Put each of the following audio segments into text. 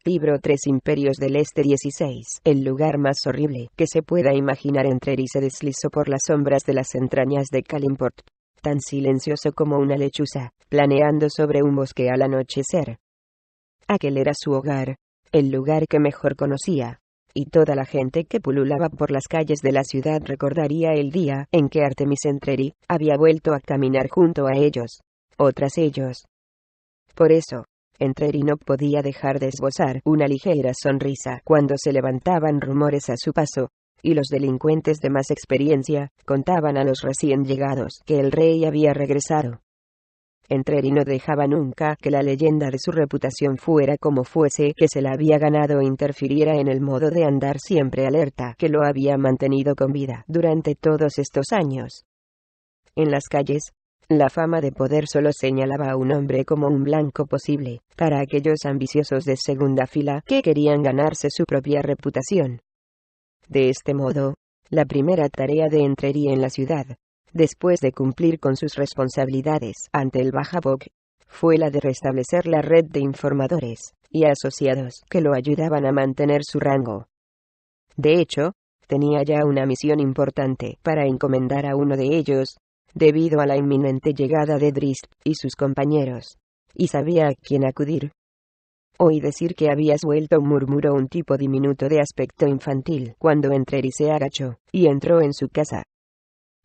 Libro 3 Imperios del Este 16. El lugar más horrible que se pueda imaginar. Entreri se deslizó por las sombras de las entrañas de Kalimport, tan silencioso como una lechuza, planeando sobre un bosque al anochecer. Aquel era su hogar, el lugar que mejor conocía, y toda la gente que pululaba por las calles de la ciudad recordaría el día en que Artemis Entreri había vuelto a caminar junto a ellos, o tras ellos. Por eso, Entreri no podía dejar de esbozar una ligera sonrisa cuando se levantaban rumores a su paso, y los delincuentes de más experiencia contaban a los recién llegados que el rey había regresado. Entreri no dejaba nunca que la leyenda de su reputación fuera como fuese que se la había ganado e interfiriera en el modo de andar siempre alerta que lo había mantenido con vida durante todos estos años. En las calles, la fama de poder solo señalaba a un hombre como un blanco posible para aquellos ambiciosos de segunda fila que querían ganarse su propia reputación. De este modo, la primera tarea de Entreri en la ciudad, después de cumplir con sus responsabilidades ante el Bajapok, fue la de restablecer la red de informadores y asociados que lo ayudaban a mantener su rango. De hecho, tenía ya una misión importante para encomendar a uno de ellos, debido a la inminente llegada de Drizzt y sus compañeros, y sabía a quién acudir. Oí decir que habías vuelto, murmuró un tipo diminuto de aspecto infantil cuando Entreri se agachó y entró en su casa.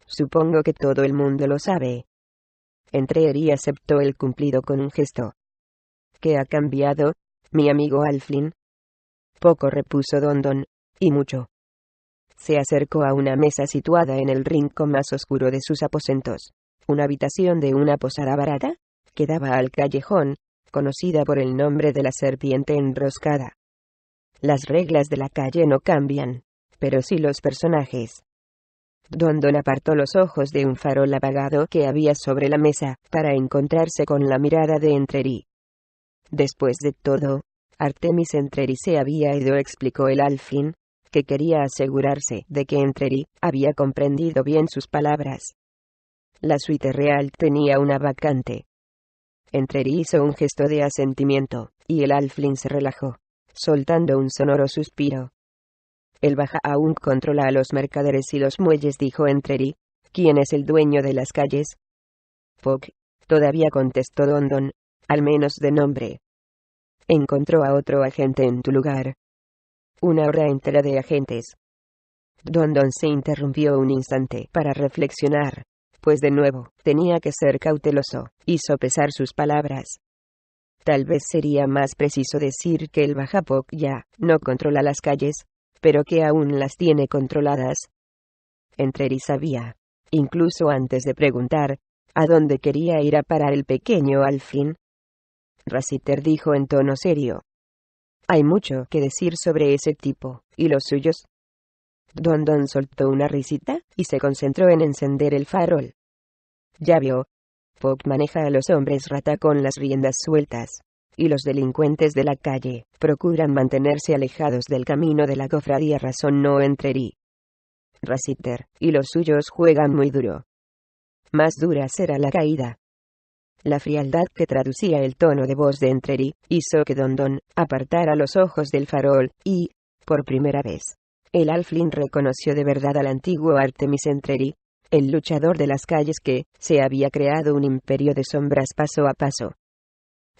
Supongo que todo el mundo lo sabe. Entreri aceptó el cumplido con un gesto. ¿Qué ha cambiado, mi amigo Alflin? Poco, repuso Dondon, y mucho. Se acercó a una mesa situada en el rincón más oscuro de sus aposentos, una habitación de una posada barata, que daba al callejón, conocida por el nombre de la serpiente enroscada. Las reglas de la calle no cambian, pero sí los personajes. Dondon apartó los ojos de un farol apagado que había sobre la mesa, para encontrarse con la mirada de Entreri. Después de todo, Artemis Entreri se había ido, explicó el Alflin, que quería asegurarse de que Entreri había comprendido bien sus palabras. La suite real tenía una vacante. Entreri hizo un gesto de asentimiento, y el Alflin se relajó, soltando un sonoro suspiro. El Baja aún controla a los mercaderes y los muelles, dijo Entreri. ¿Quién es el dueño de las calles? Pok, todavía, contestó Dondon, al menos de nombre. Encontró a otro agente en tu lugar. Una hora entera de agentes. Dondon se interrumpió un instante para reflexionar, pues de nuevo tenía que ser cauteloso y sopesar sus palabras. Tal vez sería más preciso decir que el Bajapok ya no controla las calles, pero que aún las tiene controladas. Entreri sabía, incluso antes de preguntar, a dónde quería ir a parar el pequeño Alflin. Rassiter dijo en tono serio. Hay mucho que decir sobre ese tipo, ¿y los suyos? Dondon soltó una risita, y se concentró en encender el farol. Ya vio. Pok maneja a los hombres rata con las riendas sueltas, y los delincuentes de la calle procuran mantenerse alejados del camino de la cofradía, razonó Entreri. Rassiter y los suyos juegan muy duro. Más dura será la caída. La frialdad que traducía el tono de voz de Entreri hizo que Dondon apartara los ojos del farol, y, por primera vez, el Alflin reconoció de verdad al antiguo Artemis Entreri, el luchador de las calles que se había creado un imperio de sombras paso a paso.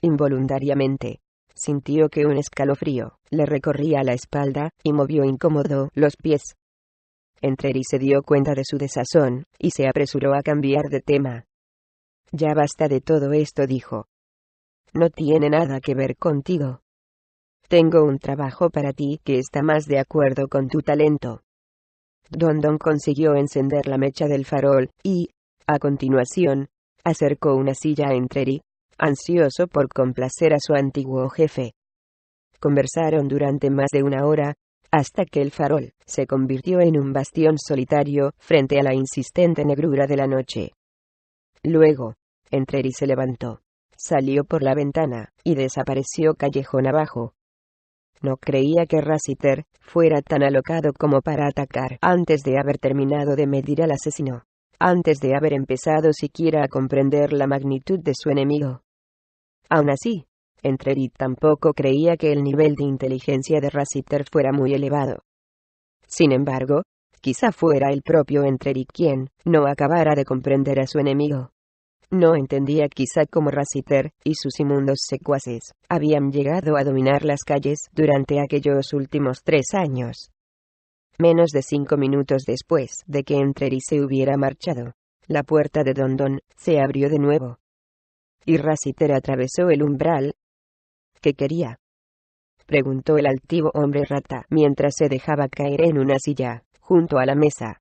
Involuntariamente, sintió que un escalofrío le recorría la espalda y movió incómodo los pies. Entreri se dio cuenta de su desazón y se apresuró a cambiar de tema. Ya basta de todo esto, dijo. No tiene nada que ver contigo. Tengo un trabajo para ti que está más de acuerdo con tu talento. Dondon consiguió encender la mecha del farol y, a continuación, acercó una silla a Entreri, ansioso por complacer a su antiguo jefe. Conversaron durante más de una hora, hasta que el farol se convirtió en un bastión solitario frente a la insistente negrura de la noche. Luego, Entreri se levantó, salió por la ventana, y desapareció callejón abajo. No creía que Rassiter fuera tan alocado como para atacar antes de haber terminado de medir al asesino, antes de haber empezado siquiera a comprender la magnitud de su enemigo. Aún así, Entreri tampoco creía que el nivel de inteligencia de Rassiter fuera muy elevado. Sin embargo, quizá fuera el propio Entreri quien no acabara de comprender a su enemigo. No entendía quizá cómo Rassiter y sus inmundos secuaces habían llegado a dominar las calles durante aquellos últimos 3 años. Menos de 5 minutos después de que Entreri se hubiera marchado, la puerta de Don se abrió de nuevo. Y Rassiter atravesó el umbral. ¿Qué quería?, preguntó el altivo hombre rata mientras se dejaba caer en una silla, junto a la mesa.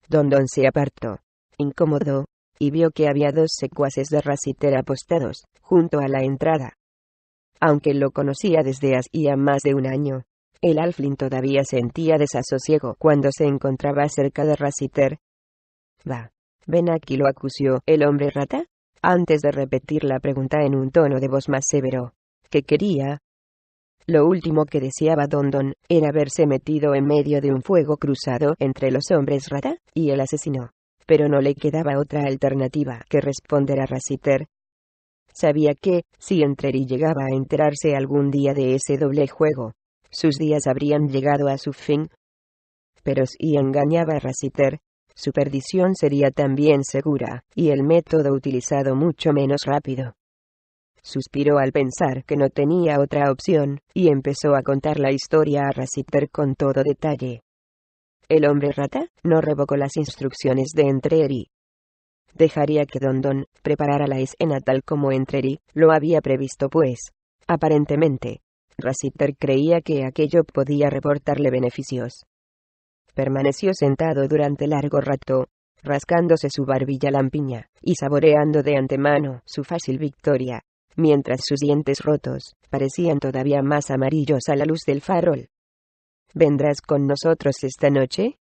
Don se apartó, incómodo, y vio que había 2 secuaces de Rassiter apostados, junto a la entrada. Aunque lo conocía desde hacía más de un año, el Halfling todavía sentía desasosiego cuando se encontraba cerca de Rassiter. «Va, ven aquí», lo acusió el hombre rata, antes de repetir la pregunta en un tono de voz más severo. ¿Qué quería? Lo último que deseaba Don era verse metido en medio de un fuego cruzado entre los hombres rata y el asesino. Pero no le quedaba otra alternativa que responder a Rassiter. Sabía que, si Entreri llegaba a enterarse algún día de ese doble juego, sus días habrían llegado a su fin. Pero si engañaba a Rassiter, su perdición sería también segura, y el método utilizado mucho menos rápido. Suspiró al pensar que no tenía otra opción, y empezó a contar la historia a Rassiter con todo detalle. El hombre rata no revocó las instrucciones de Entreri. Dejaría que Don preparara la escena tal como Entreri lo había previsto, pues, aparentemente, Rassiter creía que aquello podía reportarle beneficios. Permaneció sentado durante largo rato, rascándose su barbilla lampiña, y saboreando de antemano su fácil victoria, mientras sus dientes rotos parecían todavía más amarillos a la luz del farol. ¿Vendrás con nosotros esta noche?,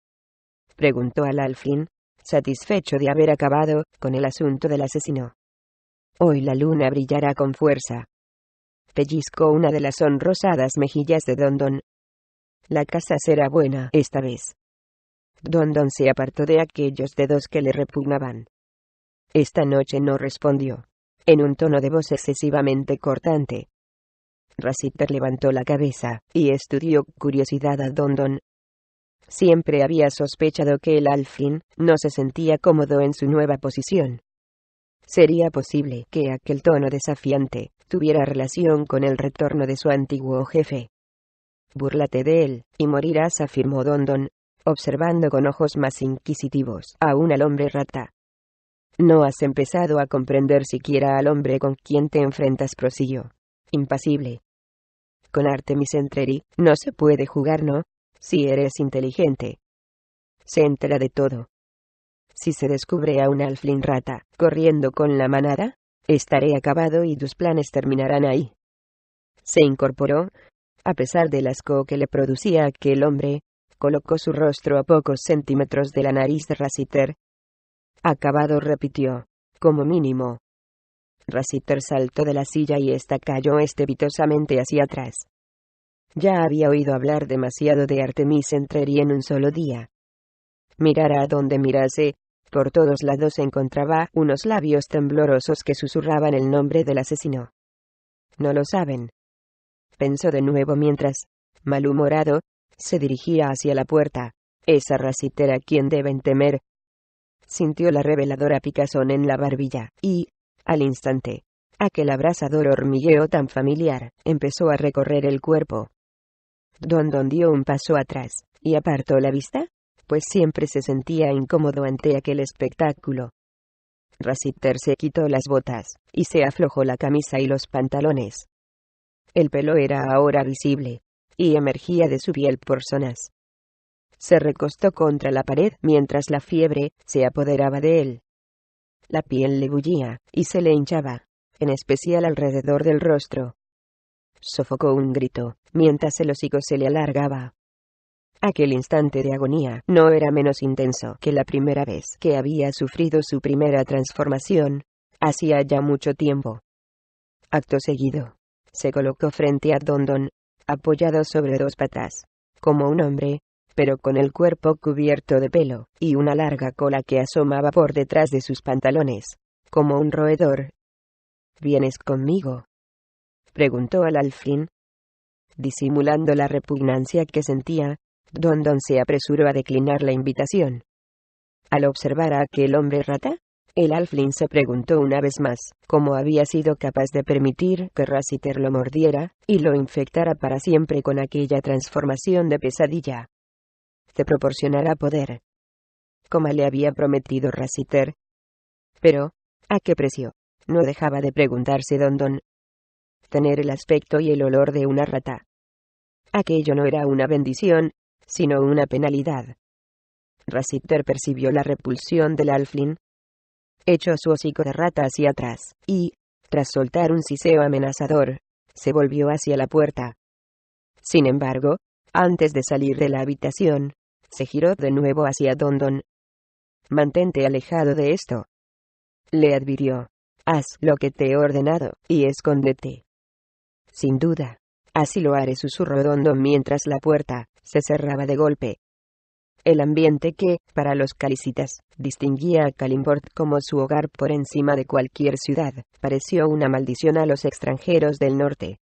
preguntó al Halfling, satisfecho de haber acabado con el asunto del asesino. Hoy la luna brillará con fuerza. Pellizcó una de las sonrosadas mejillas de Don. La casa será buena esta vez. Don se apartó de aquellos dedos que le repugnaban. Esta noche no respondió, en un tono de voz excesivamente cortante. Rassiter levantó la cabeza y estudió curiosidad a Don. Siempre había sospechado que el Halfling no se sentía cómodo en su nueva posición. ¿Sería posible que aquel tono desafiante tuviera relación con el retorno de su antiguo jefe? «Búrlate de él, y morirás», afirmó Don, observando con ojos más inquisitivos aún al hombre rata. «No has empezado a comprender siquiera al hombre con quien te enfrentas», prosiguió, impasible. «Con Artemis Entreri no se puede jugar, ¿no? Si eres inteligente. Se entera de todo. Si se descubre a un Halfling rata corriendo con la manada, estaré acabado y tus planes terminarán ahí». Se incorporó. A pesar del asco que le producía aquel hombre, colocó su rostro a pocos centímetros de la nariz de Rassiter. «Acabado», repitió, «como mínimo». Rassiter saltó de la silla y ésta cayó estrepitosamente hacia atrás. Ya había oído hablar demasiado de Artemis Entreri en un solo día. Mirara a donde mirase, por todos lados encontraba unos labios temblorosos que susurraban el nombre del asesino. «No lo saben», pensó de nuevo mientras, malhumorado, se dirigía hacia la puerta. «Es a Rassiter a quien deben temer». Sintió la reveladora picazón en la barbilla, y, al instante, aquel abrasador hormigueo tan familiar empezó a recorrer el cuerpo. Don dio un paso atrás, y apartó la vista, pues siempre se sentía incómodo ante aquel espectáculo. Rassiter se quitó las botas, y se aflojó la camisa y los pantalones. El pelo era ahora visible, y emergía de su piel por zonas. Se recostó contra la pared mientras la fiebre se apoderaba de él. La piel le bullía, y se le hinchaba, en especial alrededor del rostro. Sofocó un grito, mientras el hocico se le alargaba. Aquel instante de agonía no era menos intenso que la primera vez que había sufrido su primera transformación, hacía ya mucho tiempo. Acto seguido, se colocó frente a Don, apoyado sobre 2 patas, como un hombre, pero con el cuerpo cubierto de pelo, y una larga cola que asomaba por detrás de sus pantalones, como un roedor. «¿Vienes conmigo?», preguntó al alfil. Disimulando la repugnancia que sentía, Don Don se apresuró a declinar la invitación. Al observar a aquel hombre rata, el alfil se preguntó una vez más cómo había sido capaz de permitir que Rassiter lo mordiera y lo infectara para siempre con aquella transformación de pesadilla. Te proporcionará poder, como le había prometido Rassiter. Pero, ¿a qué precio? No dejaba de preguntarse Don Don. Tener el aspecto y el olor de una rata. Aquello no era una bendición, sino una penalidad. Rassiter percibió la repulsión del alfil. Echó su hocico de rata hacia atrás, y, tras soltar un siseo amenazador, se volvió hacia la puerta. Sin embargo, antes de salir de la habitación, se giró de nuevo hacia Don Don. Mantente alejado de esto, le advirió. Haz lo que te he ordenado, y escóndete. Sin duda, así lo haré, susurró Don Don mientras la puerta se cerraba de golpe. El ambiente que, para los calicitas, distinguía a Kalimport como su hogar por encima de cualquier ciudad, pareció una maldición a los extranjeros del norte.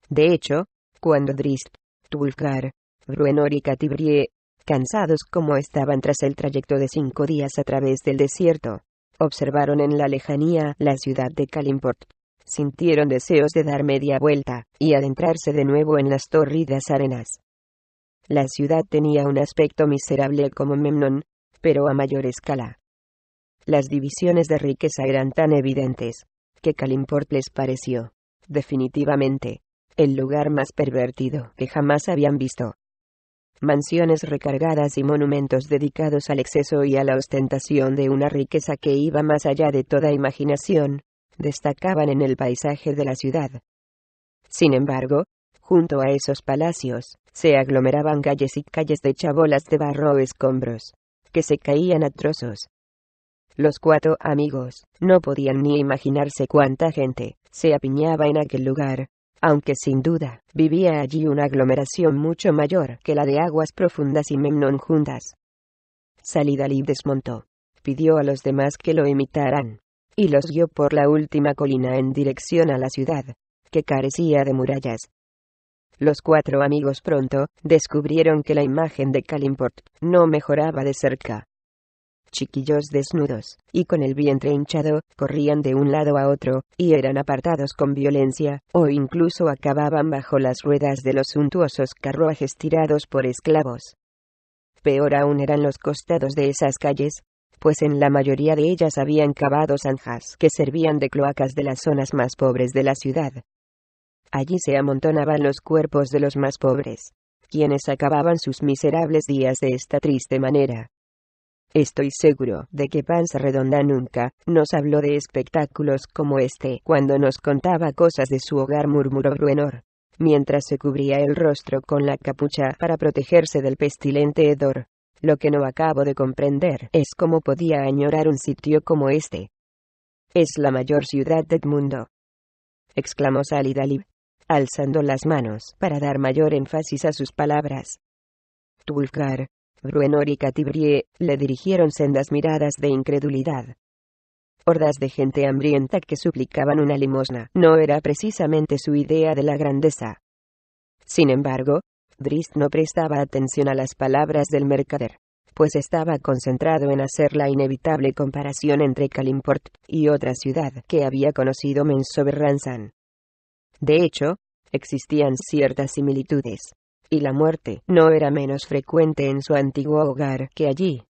De hecho, cuando Drizzt, Tulkar, Bruenor y Catibrie, cansados como estaban tras el trayecto de 5 días a través del desierto, observaron en la lejanía la ciudad de Kalimport, sintieron deseos de dar media vuelta y adentrarse de nuevo en las tórridas arenas. La ciudad tenía un aspecto miserable como Memnon, pero a mayor escala. Las divisiones de riqueza eran tan evidentes, que Kalimport les pareció, definitivamente, el lugar más pervertido que jamás habían visto. Mansiones recargadas y monumentos dedicados al exceso y a la ostentación de una riqueza que iba más allá de toda imaginación, destacaban en el paisaje de la ciudad. Sin embargo, junto a esos palacios, se aglomeraban calles y calles de chabolas de barro o escombros, que se caían a trozos. Los 4 amigos no podían ni imaginarse cuánta gente se apiñaba en aquel lugar, aunque sin duda vivía allí una aglomeración mucho mayor que la de Aguas Profundas y Memnon juntas. Salidalib desmontó, pidió a los demás que lo imitaran, y los guió por la última colina en dirección a la ciudad, que carecía de murallas. Los 4 amigos pronto descubrieron que la imagen de Kalimport no mejoraba de cerca. Chiquillos desnudos, y con el vientre hinchado, corrían de un lado a otro, y eran apartados con violencia, o incluso acababan bajo las ruedas de los suntuosos carruajes tirados por esclavos. Peor aún eran los costados de esas calles, pues en la mayoría de ellas habían cavado zanjas que servían de cloacas de las zonas más pobres de la ciudad. Allí se amontonaban los cuerpos de los más pobres, quienes acababan sus miserables días de esta triste manera. Estoy seguro de que Panza Redonda nunca nos habló de espectáculos como este cuando nos contaba cosas de su hogar, murmuró Bruenor, mientras se cubría el rostro con la capucha para protegerse del pestilente hedor. Lo que no acabo de comprender es cómo podía añorar un sitio como este. Es la mayor ciudad del mundo, exclamó Salidalib, alzando las manos para dar mayor énfasis a sus palabras. Tulkar, Bruenor y Catibrie le dirigieron sendas miradas de incredulidad. Hordas de gente hambrienta que suplicaban una limosna no era precisamente su idea de la grandeza. Sin embargo, Drizzt no prestaba atención a las palabras del mercader, pues estaba concentrado en hacer la inevitable comparación entre Kalimport y otra ciudad que había conocido, Menzoberranzan. De hecho, existían ciertas similitudes, y la muerte no era menos frecuente en su antiguo hogar que allí.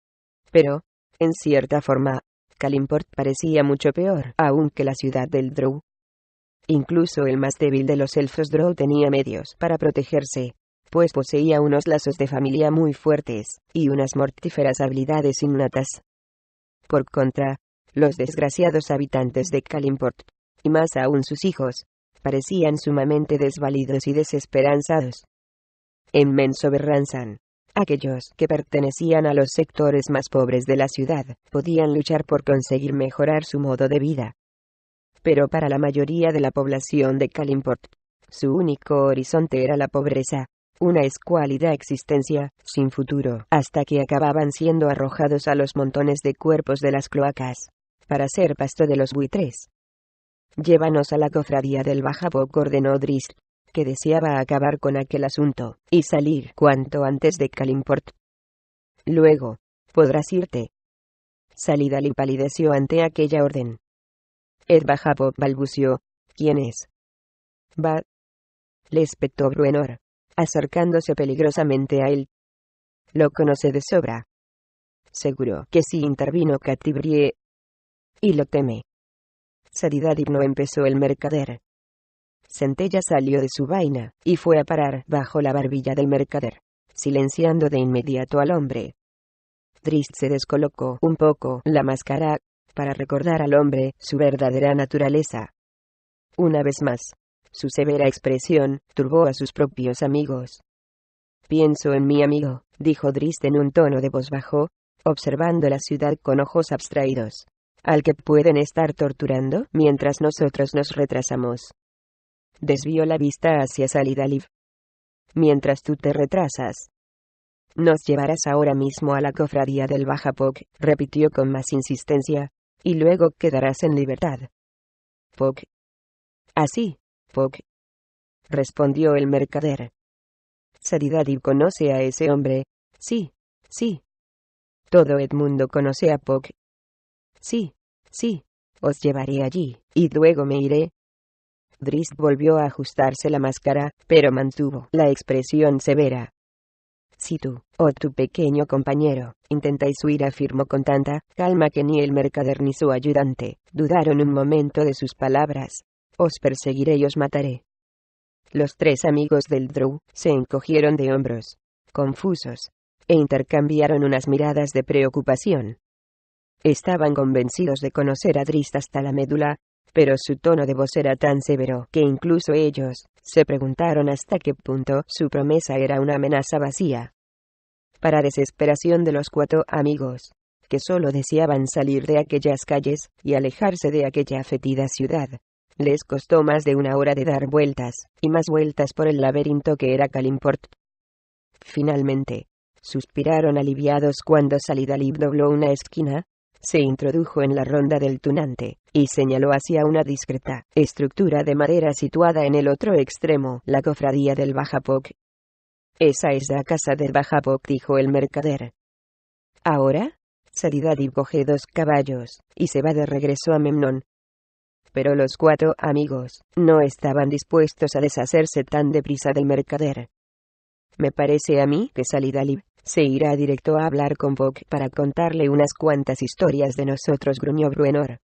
Pero, en cierta forma, Kalimport parecía mucho peor aún que la ciudad del Drow. Incluso el más débil de los elfos Drow tenía medios para protegerse, pues poseía unos lazos de familia muy fuertes, y unas mortíferas habilidades innatas. Por contra, los desgraciados habitantes de Kalimport, y más aún sus hijos, parecían sumamente desvalidos y desesperanzados. En Menzoberranzan, aquellos que pertenecían a los sectores más pobres de la ciudad podían luchar por conseguir mejorar su modo de vida. Pero para la mayoría de la población de Kalimport, su único horizonte era la pobreza, una escuálida existencia, sin futuro, hasta que acababan siendo arrojados a los montones de cuerpos de las cloacas, para ser pasto de los buitres. Llévanos a la cofradía del Bajapok, ordenó Drist, que deseaba acabar con aquel asunto, y salir cuanto antes de Kalimport. Luego, podrás irte. Salidali palideció ante aquella orden. Ed Bajapok balbuceó. ¿Quién es? Va. Le espetó Bruenor, acercándose peligrosamente a él. Lo conoce de sobra. Seguro que sí, intervino Catibrie. Y lo teme. Salidali no, empezó el mercader. Centella salió de su vaina, y fue a parar bajo la barbilla del mercader, silenciando de inmediato al hombre. Drist se descolocó un poco la máscara, para recordar al hombre su verdadera naturaleza. Una vez más, su severa expresión turbó a sus propios amigos. Pienso en mi amigo, dijo Drist en un tono de voz bajo, observando la ciudad con ojos abstraídos. Al que pueden estar torturando mientras nosotros nos retrasamos. Desvió la vista hacia Salidali. Mientras tú te retrasas. Nos llevarás ahora mismo a la cofradía del Bajapok, repitió con más insistencia, y luego quedarás en libertad. Pok. Así, Pok. Respondió el mercader. Salidali conoce a ese hombre. Sí, sí. Todo Edmundo conoce a Pok. Sí, sí. Os llevaré allí, y luego me iré. Drist volvió a ajustarse la máscara, pero mantuvo la expresión severa. Si tú, o tu pequeño compañero, intentáis huir, afirmó con tanta calma que ni el mercader ni su ayudante dudaron un momento de sus palabras. Os perseguiré y os mataré. Los tres amigos del Drow se encogieron de hombros, confusos, e intercambiaron unas miradas de preocupación. Estaban convencidos de conocer a Drist hasta la médula, pero su tono de voz era tan severo que incluso ellos se preguntaron hasta qué punto su promesa era una amenaza vacía. Para desesperación de los cuatro amigos, que solo deseaban salir de aquellas calles y alejarse de aquella fétida ciudad, les costó más de una hora de dar vueltas, y más vueltas por el laberinto que era Kalimport. Finalmente, suspiraron aliviados cuando Salidali dobló una esquina, se introdujo en la ronda del tunante, y señaló hacia una discreta estructura de madera situada en el otro extremo, la cofradía del Bajapok. Esa es la casa del Bajapok, dijo el mercader. Ahora, Salidali coge 2 caballos, y se va de regreso a Memnón. Pero los 4 amigos no estaban dispuestos a deshacerse tan deprisa del mercader. Me parece a mí que Salidali se irá directo a hablar con Pok para contarle unas cuantas historias de nosotros, gruñó Bruenor.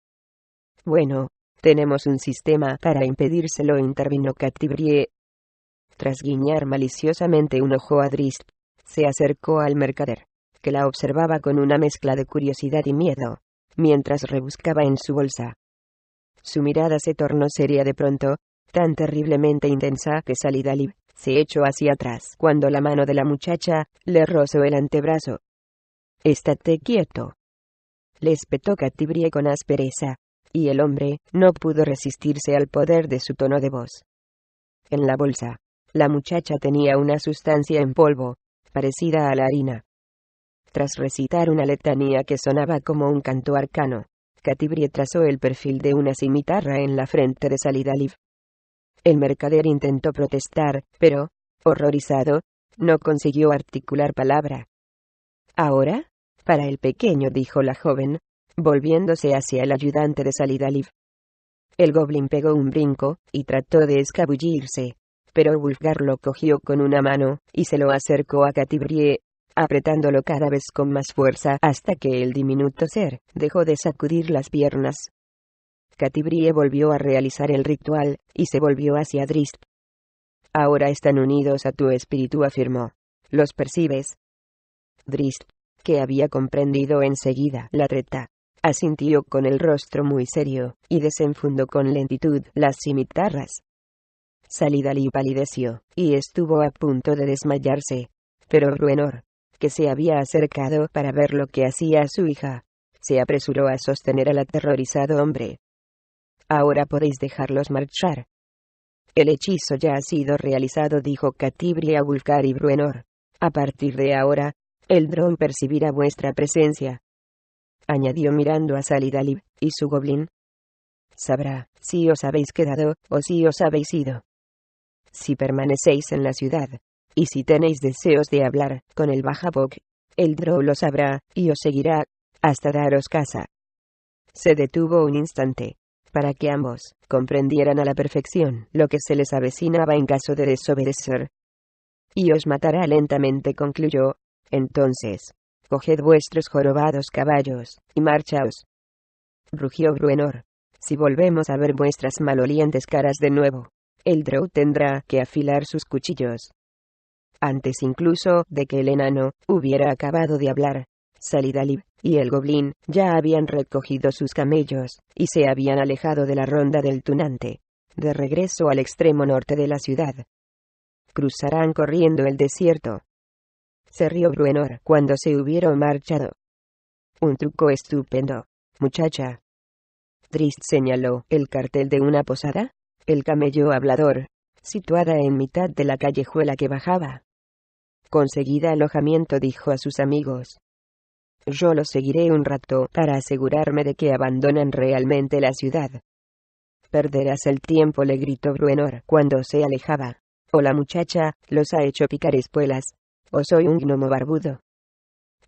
Bueno, tenemos un sistema para impedírselo, intervino Catibrie. Tras guiñar maliciosamente un ojo a Drist, se acercó al mercader, que la observaba con una mezcla de curiosidad y miedo, mientras rebuscaba en su bolsa. Su mirada se tornó seria de pronto, tan terriblemente intensa que Salidali se echó hacia atrás cuando la mano de la muchacha le rozó el antebrazo. «Estate quieto», le espetó Catibrie con aspereza, y el hombre no pudo resistirse al poder de su tono de voz. En la bolsa, la muchacha tenía una sustancia en polvo, parecida a la harina. Tras recitar una letanía que sonaba como un canto arcano, Catibrie trazó el perfil de una cimitarra en la frente de Salidali. El mercader intentó protestar, pero, horrorizado, no consiguió articular palabra. «¿Ahora? Para el pequeño», dijo la joven, volviéndose hacia el ayudante de Salidali. El goblin pegó un brinco, y trató de escabullirse, pero Wulfgar lo cogió con una mano, y se lo acercó a Catibrie, apretándolo cada vez con más fuerza hasta que el diminuto ser dejó de sacudir las piernas. Catibrie volvió a realizar el ritual, y se volvió hacia Drist. «Ahora están unidos a tu espíritu», afirmó. «¿Los percibes?» Drist, que había comprendido enseguida la treta, asintió con el rostro muy serio, y desenfundó con lentitud las cimitarras. Salidali palideció, y estuvo a punto de desmayarse, pero Bruenor, que se había acercado para ver lo que hacía su hija, se apresuró a sostener al aterrorizado hombre. «Ahora podéis dejarlos marchar». «El hechizo ya ha sido realizado», dijo Catibrie a Wulfgar y Bruenor. «A partir de ahora, el Drow percibirá vuestra presencia», añadió mirando a Salidali y su goblin. sabrá si os habéis quedado o si os habéis ido. Si permanecéis en la ciudad, y si tenéis deseos de hablar con el Bajabok, el Drow lo sabrá, y os seguirá, hasta daros casa. Se detuvo un instante, para que ambos comprendieran a la perfección lo que se les avecinaba en caso de desobedecer. Y os matará lentamente, concluyó. Entonces, coged vuestros jorobados caballos, y marchaos. Rugió Bruenor. Si volvemos a ver vuestras malolientes caras de nuevo, el Drow tendrá que afilar sus cuchillos. Antes incluso de que el enano hubiera acabado de hablar, Salidalib y el goblin ya habían recogido sus camellos, y se habían alejado de la ronda del tunante, de regreso al extremo norte de la ciudad. Cruzarán corriendo el desierto. Se rió Bruenor cuando se hubieron marchado. Un truco estupendo, muchacha. Drist señaló el cartel de una posada, el camello hablador, situada en mitad de la callejuela que bajaba. Conseguida alojamiento, dijo a sus amigos. Yo los seguiré un rato para asegurarme de que abandonan realmente la ciudad. Perderás el tiempo, le gritó Bruenor cuando se alejaba. O la muchacha los ha hecho picar espuelas, o soy un gnomo barbudo.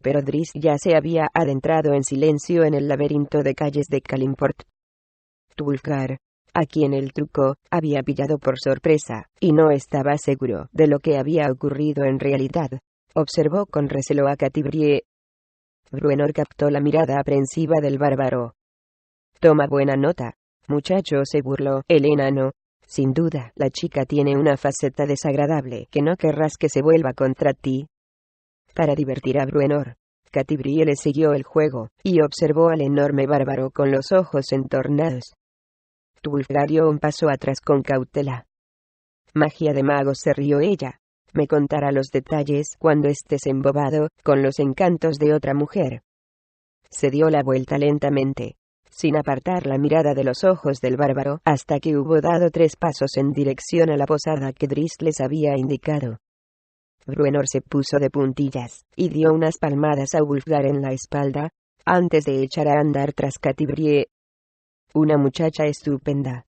Pero Drist ya se había adentrado en silencio en el laberinto de calles de Kalimport. Tulkar, a quien el truco había pillado por sorpresa, y no estaba seguro de lo que había ocurrido en realidad, observó con recelo a Catibrie. Bruenor captó la mirada aprensiva del bárbaro. Toma buena nota, muchacho, se burló el enano. Sin duda, la chica tiene una faceta desagradable que no querrás que se vuelva contra ti. Para divertir a Bruenor, Catibrie le siguió el juego, y observó al enorme bárbaro con los ojos entornados. Tulkar dio un paso atrás con cautela. Magia de magos, se rió ella. Me contará los detalles cuando estés embobado con los encantos de otra mujer. Se dio la vuelta lentamente, sin apartar la mirada de los ojos del bárbaro, hasta que hubo dado 3 pasos en dirección a la posada que Drist les había indicado. Bruenor se puso de puntillas, y dio unas palmadas a Wulfgar en la espalda, antes de echar a andar tras Catibrie. Una muchacha estupenda.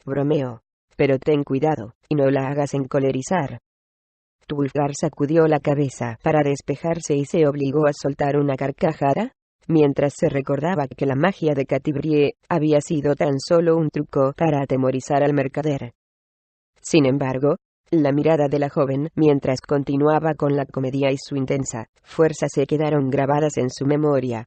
Bromeo. Pero ten cuidado, y no la hagas encolerizar. Wulfgar sacudió la cabeza para despejarse y se obligó a soltar una carcajada, mientras se recordaba que la magia de Catibrie había sido tan solo un truco para atemorizar al mercader. Sin embargo, la mirada de la joven mientras continuaba con la comedia y su intensa fuerza se quedaron grabadas en su memoria.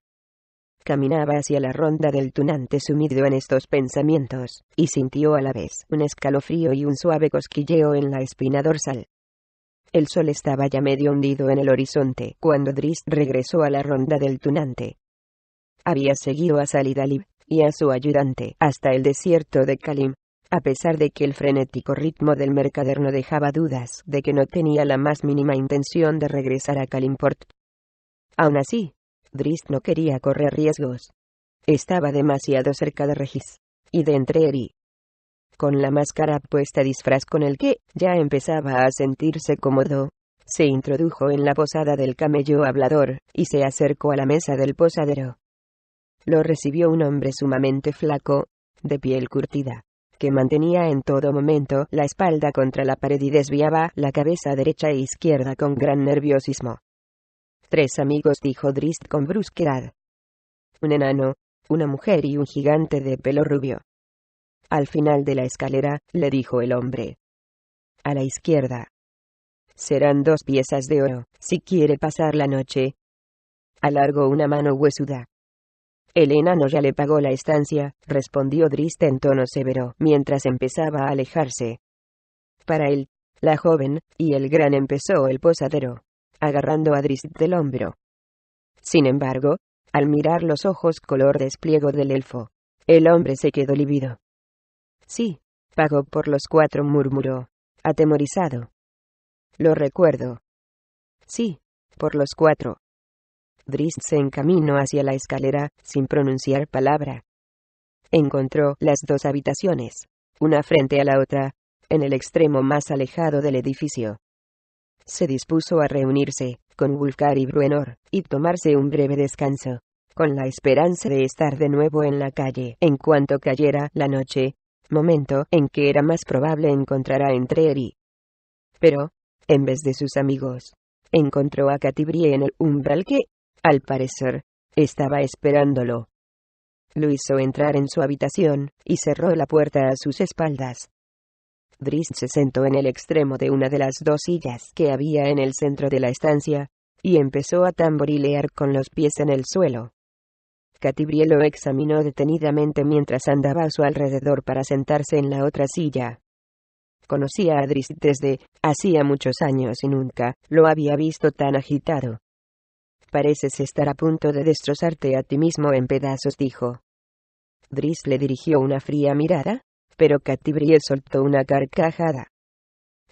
Caminaba hacia la ronda del tunante sumido en estos pensamientos, y sintió a la vez un escalofrío y un suave cosquilleo en la espina dorsal. El sol estaba ya medio hundido en el horizonte cuando Drist regresó a la ronda del tunante. Había seguido a Salidalib y a su ayudante hasta el desierto de Kalim, a pesar de que el frenético ritmo del mercader no dejaba dudas de que no tenía la más mínima intención de regresar a Kalimport. Aún así, Drist no quería correr riesgos. Estaba demasiado cerca de Regis y de Entreri. Con la máscara puesta, disfraz con el que ya empezaba a sentirse cómodo, se introdujo en la posada del camello hablador, y se acercó a la mesa del posadero. Lo recibió un hombre sumamente flaco, de piel curtida, que mantenía en todo momento la espalda contra la pared y desviaba la cabeza derecha e izquierda con gran nerviosismo. 3 amigos, dijo Drist con brusquedad. Un enano, una mujer y un gigante de pelo rubio. Al final de la escalera, le dijo el hombre. A la izquierda. Serán 2 piezas de oro, si quiere pasar la noche. Alargó una mano huesuda. El enano ya le pagó la estancia, respondió Drist en tono severo, mientras empezaba a alejarse. Para él, la joven, y el gran, empezó el posadero, agarrando a Drist del hombro. Sin embargo, al mirar los ojos color despliego del elfo, el hombre se quedó lívido. Sí, pagó por los 4, murmuró, atemorizado. Lo recuerdo. Sí, por los 4. Drist se encaminó hacia la escalera, sin pronunciar palabra. Encontró las 2 habitaciones, una frente a la otra, en el extremo más alejado del edificio. Se dispuso a reunirse con Wulfgar y Bruenor, y tomarse un breve descanso. con la esperanza de estar de nuevo en la calle en cuanto cayera la noche, momento en que era más probable encontrar a Entreri. Pero, en vez de sus amigos, encontró a Catibrie en el umbral que, al parecer, estaba esperándolo. Lo hizo entrar en su habitación, y cerró la puerta a sus espaldas. Drizzt se sentó en el extremo de una de las dos sillas que había en el centro de la estancia, y empezó a tamborilear con los pies en el suelo. Catibrie lo examinó detenidamente mientras andaba a su alrededor para sentarse en la otra silla. Conocía a Drizzt desde hacía muchos años y nunca lo había visto tan agitado. «Pareces estar a punto de destrozarte a ti mismo en pedazos», dijo. Drizzt le dirigió una fría mirada, pero Catibrie soltó una carcajada.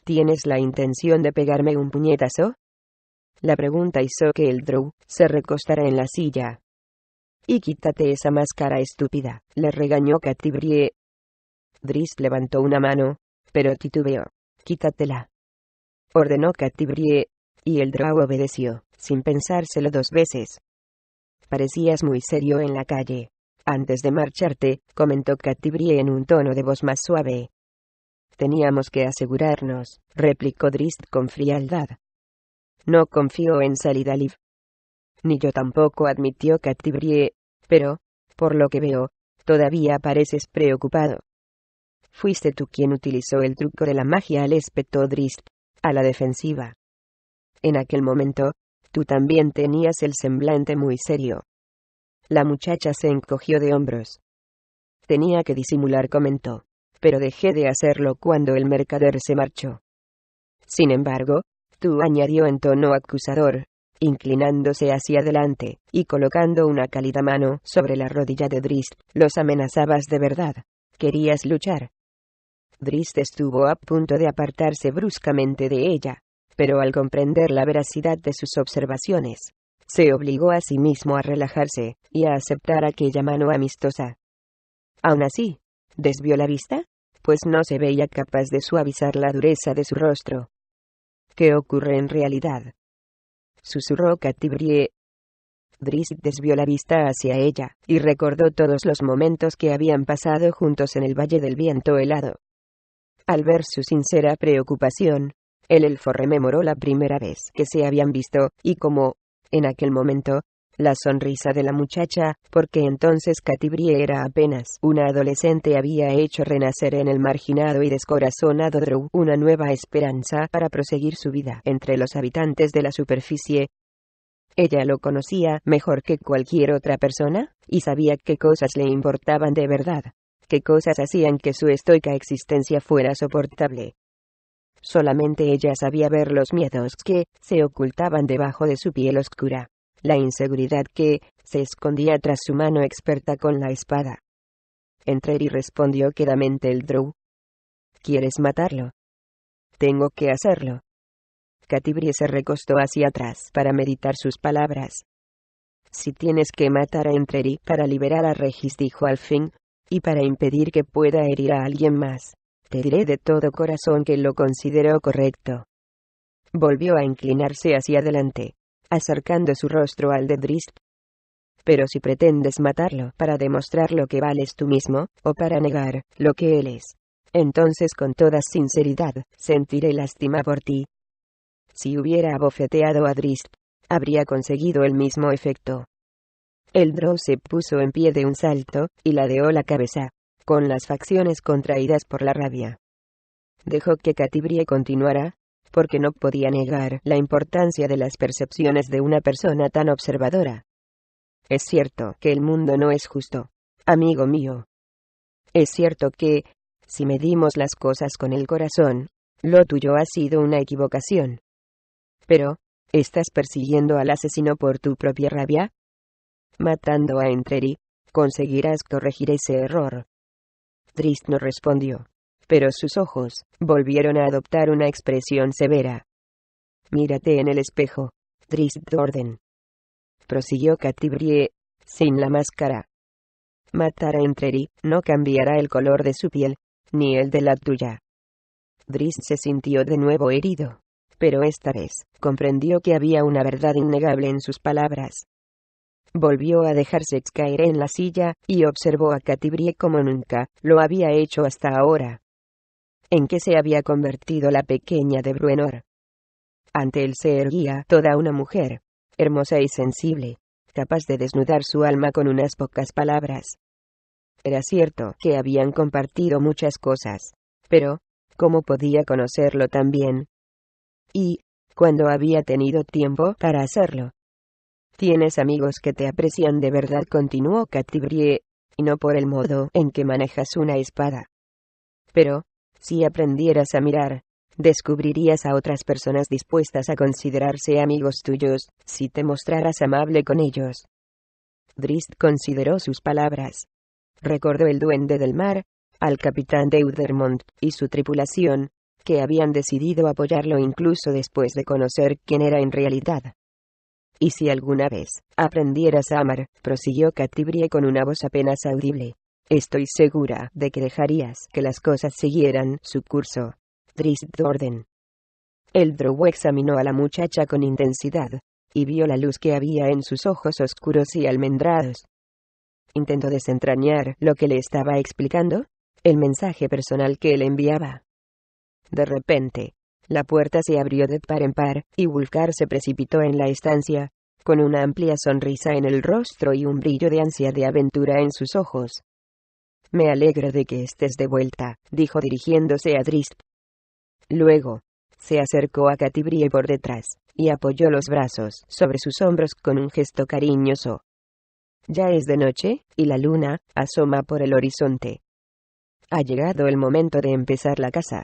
«¿Tienes la intención de pegarme un puñetazo?». La pregunta hizo que el drow se recostara en la silla. «Y quítate esa máscara estúpida», le regañó Catibrie. Drizzt levantó una mano, pero titubeó. «Quítatela», ordenó Catibrie, y el drow obedeció, sin pensárselo dos veces. «Parecías muy serio en la calle. Antes de marcharte», comentó Catibrie en un tono de voz más suave. «Teníamos que asegurarnos», replicó Drizzt con frialdad. «No confío en Salidaliv». «Ni yo tampoco», admitió Catibrie, «pero, por lo que veo, todavía pareces preocupado». «Fuiste tú quien utilizó el truco de la magia», le espetó Drizzt, a la defensiva. «En aquel momento, tú también tenías el semblante muy serio». La muchacha se encogió de hombros. «Tenía que disimular», comentó, «pero dejé de hacerlo cuando el mercader se marchó». «Sin embargo», tú, añadió en tono acusador, inclinándose hacia adelante, y colocando una cálida mano sobre la rodilla de Drizzt, «los amenazabas de verdad. Querías luchar». Drizzt estuvo a punto de apartarse bruscamente de ella, pero al comprender la veracidad de sus observaciones, se obligó a sí mismo a relajarse, y a aceptar aquella mano amistosa. Aún así, desvió la vista, pues no se veía capaz de suavizar la dureza de su rostro. «¿Qué ocurre en realidad?», susurró Catibrie. Drizzt desvió la vista hacia ella, y recordó todos los momentos que habían pasado juntos en el Valle del Viento Helado. Al ver su sincera preocupación, el elfo rememoró la primera vez que se habían visto, y como, en aquel momento, la sonrisa de la muchacha, porque entonces Catibrie era apenas una adolescente, había hecho renacer en el marginado y descorazonado drow una nueva esperanza para proseguir su vida entre los habitantes de la superficie. Ella lo conocía mejor que cualquier otra persona, y sabía qué cosas le importaban de verdad, qué cosas hacían que su estoica existencia fuera soportable. Solamente ella sabía ver los miedos que se ocultaban debajo de su piel oscura, la inseguridad que se escondía tras su mano experta con la espada. Entreri, respondió quedamente el drow. ¿Quieres matarlo? Tengo que hacerlo. Catibrie se recostó hacia atrás para meditar sus palabras. Si tienes que matar a Entreri para liberar a Regis, dijo al fin, y para impedir que pueda herir a alguien más, te diré de todo corazón que lo considero correcto. Volvió a inclinarse hacia adelante, acercando su rostro al de Drizzt. Pero si pretendes matarlo para demostrar lo que vales tú mismo, o para negar lo que él es, entonces con toda sinceridad, sentiré lástima por ti. Si hubiera abofeteado a Drizzt, habría conseguido el mismo efecto. El drow se puso en pie de un salto, y ladeó la cabeza, con las facciones contraídas por la rabia. Dejó que Catibrie continuara, porque no podía negar la importancia de las percepciones de una persona tan observadora. Es cierto que el mundo no es justo, amigo mío. Es cierto que, si medimos las cosas con el corazón, lo tuyo ha sido una equivocación. Pero, ¿estás persiguiendo al asesino por tu propia rabia? Matando a Entreri, conseguirás corregir ese error. Drizzt no respondió, pero sus ojos volvieron a adoptar una expresión severa. Mírate en el espejo, Drizzt Do'Urden. Prosiguió Catibrie, sin la máscara. Matar a Entreri no cambiará el color de su piel, ni el de la tuya. Drizzt se sintió de nuevo herido, pero esta vez comprendió que había una verdad innegable en sus palabras. Volvió a dejarse caer en la silla, y observó a Catibrie como nunca lo había hecho hasta ahora. ¿En qué se había convertido la pequeña de Bruenor? Ante él se erguía toda una mujer, hermosa y sensible, capaz de desnudar su alma con unas pocas palabras. Era cierto que habían compartido muchas cosas, pero ¿cómo podía conocerlo tan bien? Y, ¿cuándo había tenido tiempo para hacerlo? Tienes amigos que te aprecian de verdad, continuó Catibrie, y no por el modo en que manejas una espada. Pero, si aprendieras a mirar, descubrirías a otras personas dispuestas a considerarse amigos tuyos, si te mostraras amable con ellos. Drizzt consideró sus palabras. Recordó el duende del mar, al capitán Deudermont y su tripulación, que habían decidido apoyarlo incluso después de conocer quién era en realidad. Y si alguna vez aprendieras a amar, prosiguió Catibrie con una voz apenas audible, estoy segura de que dejarías que las cosas siguieran su curso. Drizzt Do'Urden. El drow examinó a la muchacha con intensidad, y vio la luz que había en sus ojos oscuros y almendrados. Intentó desentrañar lo que le estaba explicando, el mensaje personal que él enviaba. De repente, la puerta se abrió de par en par, y Wulfgar se precipitó en la estancia, con una amplia sonrisa en el rostro y un brillo de ansia de aventura en sus ojos. Me alegro de que estés de vuelta, dijo dirigiéndose a Drizzt. Luego, se acercó a Catibrie por detrás, y apoyó los brazos sobre sus hombros con un gesto cariñoso. Ya es de noche, y la luna asoma por el horizonte. Ha llegado el momento de empezar la caza.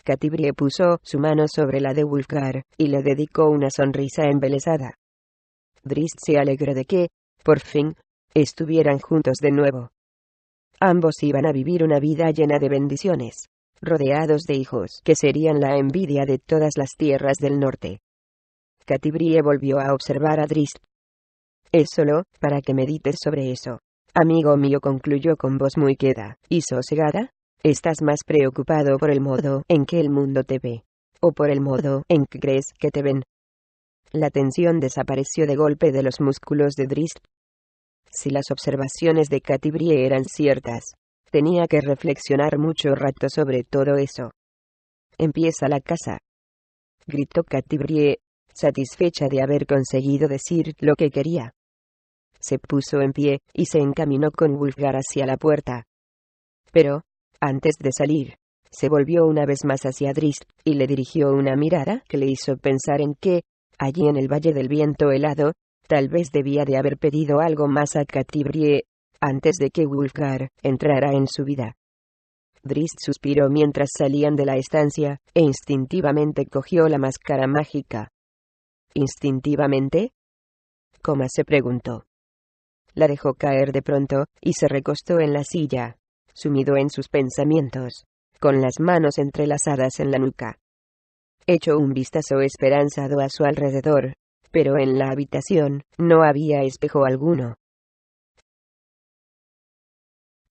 Catibrie puso su mano sobre la de Wulfgar, y le dedicó una sonrisa embelesada. Drizzt se alegró de que, por fin, estuvieran juntos de nuevo. Ambos iban a vivir una vida llena de bendiciones, rodeados de hijos que serían la envidia de todas las tierras del norte. Catibrie volvió a observar a Drizzt. Es solo para que medites sobre eso. Amigo mío, concluyó con voz muy queda y sosegada. ¿Estás más preocupado por el modo en que el mundo te ve, o por el modo en que crees que te ven? La tensión desapareció de golpe de los músculos de Drizzt. Si las observaciones de Catibrie eran ciertas, tenía que reflexionar mucho rato sobre todo eso. Empieza la caza, gritó Catibrie, satisfecha de haber conseguido decir lo que quería. Se puso en pie, y se encaminó con Wulfgar hacia la puerta. Pero, antes de salir, se volvió una vez más hacia Drizzt, y le dirigió una mirada que le hizo pensar en que, allí en el Valle del Viento Helado, tal vez debía de haber pedido algo más a Catibrie, antes de que Wulfgar entrara en su vida. Drizzt suspiró mientras salían de la estancia, e instintivamente cogió la máscara mágica. ¿Instintivamente? ¿Cómo?, se preguntó. La dejó caer de pronto, y se recostó en la silla, sumido en sus pensamientos, con las manos entrelazadas en la nuca. Echó un vistazo esperanzado a su alrededor, pero en la habitación no había espejo alguno.